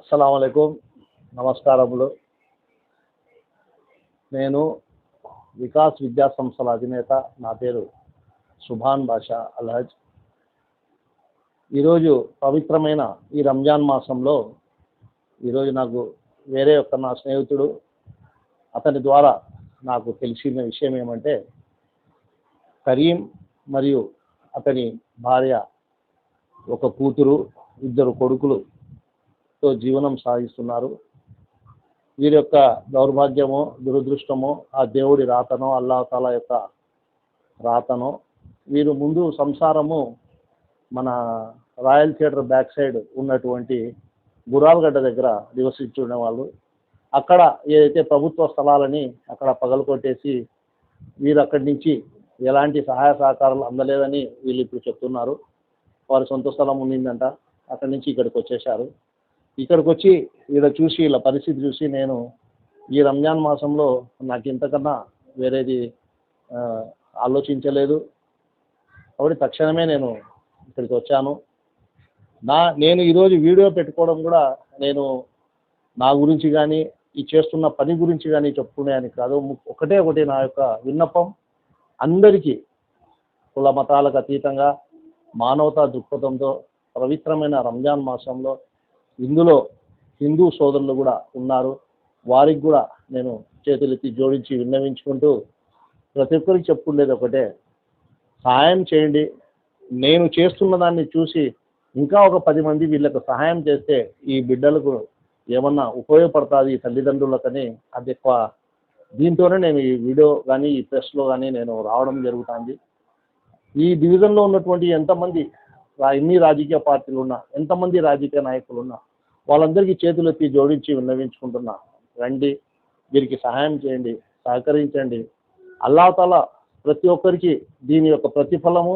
అస్సలాముఅలైకుం, నమస్కారములు. నేను వికాస్ విద్యా సంస్థల అధినేత. నా పేరు సుభాన్ బాషా అల్హజ్. ఈరోజు పవిత్రమైన ఈ రంజాన్ మాసంలో ఈరోజు నాకు వేరే నా స్నేహితుడు, అతని ద్వారా నాకు తెలిసిన విషయం ఏమంటే, కరీం మరియు అతని భార్య, ఒక కూతురు, ఇద్దరు కొడుకులుతో జీవనం సాగిస్తున్నారు. వీరి యొక్క దౌర్భాగ్యమో దురదృష్టమో ఆ దేవుడి రాతనో, అల్లాహ్ తాలా యొక్క రాతనో. వీరు ముందు సంసారము మన రాయల్ థియేటర్ బ్యాక్ సైడ్ ఉన్నటువంటి గురాల్గడ్డ దగ్గర నివసించుకునే వాళ్ళు. అక్కడ ఏదైతే ప్రభుత్వ స్థలాలని అక్కడ పగలకొట్టేసి వీరు అక్కడి నుంచి ఎలాంటి సహాయ సహకారాలు అందలేదని వీళ్ళు ఇప్పుడు చెప్తున్నారు. వారి సొంత స్థలం ఉండిందంట, అక్కడి నుంచి ఇక్కడికి వచ్చేశారు. ఇక్కడికి వచ్చి వీళ్ళ పరిస్థితి చూసి నేను ఈ రంజాన్ మాసంలో నాకు ఇంతకన్నా వేరేది ఆలోచించలేదు. కాబట్టి తక్షణమే నేను ఇక్కడికి వచ్చాను. నేను ఈరోజు వీడియో పెట్టుకోవడం కూడా నేను నా గురించి కానీ ఈ చేస్తున్న పని గురించి కానీ చెప్పుకునేదానికి కాదు. ఒకటి నా యొక్క విన్నపం, అందరికీ కుల మతాలకు అతీతంగా మానవతా దృక్పథంతో పవిత్రమైన రంజాన్ మాసంలో ఇందులో హిందూ సోదరులు కూడా ఉన్నారు. వారికి కూడా నేను చేతులెత్తి జోడించి విన్నవించుకుంటూ ప్రతి ఒక్కరికి చెప్పుకునేది ఒకటే, సహాయం చేయండి. నేను చేస్తున్న దాన్ని చూసి ఇంకా ఒక 10 మంది వీళ్ళకు సహాయం చేస్తే ఈ బిడ్డలకు ఏమన్నా ఉపయోగపడుతుంది, ఈ తల్లిదండ్రులకని అది ఎక్కువ. దీంతోనే నేను ఈ వీడియో కానీ ఈ ప్రెస్లో కానీ నేను రావడం జరుగుతుంది. ఈ డివిజన్లో ఉన్నటువంటి ఎంతమంది ఎన్ని రాజకీయ పార్టీలు ఉన్నా, ఎంతమంది రాజకీయ నాయకులు ఉన్నా, వాళ్ళందరికీ చేతులెత్తి జోడించి విన్నవించుకుంటున్నా, రండి, వీరికి సహాయం చేయండి, సహకరించండి. అల్లాహ్ తాలా ప్రతి ఒక్కరికి దీని యొక్క ప్రతిఫలము,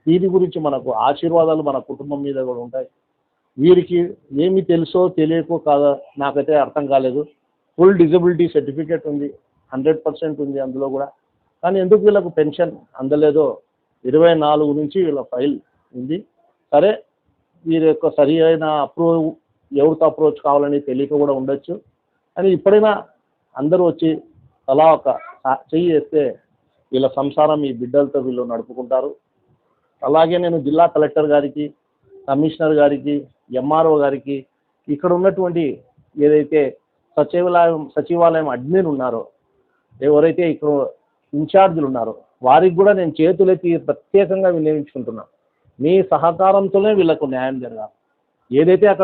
దీని గురించి మనకు ఆశీర్వాదాలు మన కుటుంబం మీద కూడా ఉంటాయి. వీరికి ఏమి తెలుసో తెలియకో కాదో నాకైతే అర్థం కాలేదు. ఫుల్ డిజబిలిటీ సర్టిఫికేట్ ఉంది, 100% ఉంది అందులో కూడా. కానీ ఎందుకు వీళ్ళకు పెన్షన్ అందలేదో 24 నుంచి వీళ్ళ ఫైల్ ఉంది. సరే, వీరి యొక్క సరి అయిన ఎవరితో అప్రోచ్ కావాలని తెలియక కూడా ఉండొచ్చు. కానీ ఇప్పుడైనా అందరూ వచ్చి తలా ఒక చెయ్యి వేస్తే వీళ్ళ సంసారం ఈ బిడ్డలతో వీళ్ళు నడుపుకుంటారు. అలాగే నేను జిల్లా కలెక్టర్ గారికి, కమిషనర్ గారికి, ఎంఆర్ఓ గారికి, ఇక్కడ ఉన్నటువంటి ఏదైతే సచివాలయం అడ్మిన్ ఉన్నారో, ఎవరైతే ఇక్కడ ఇన్ఛార్జీలు ఉన్నారో, వారికి కూడా నేను చేతులెత్తి ప్రత్యేకంగా వినియోగించుకుంటున్నాను. మీ సహకారంతోనే వీళ్ళకు న్యాయం జరగాలి. ఏదైతే అక్కడ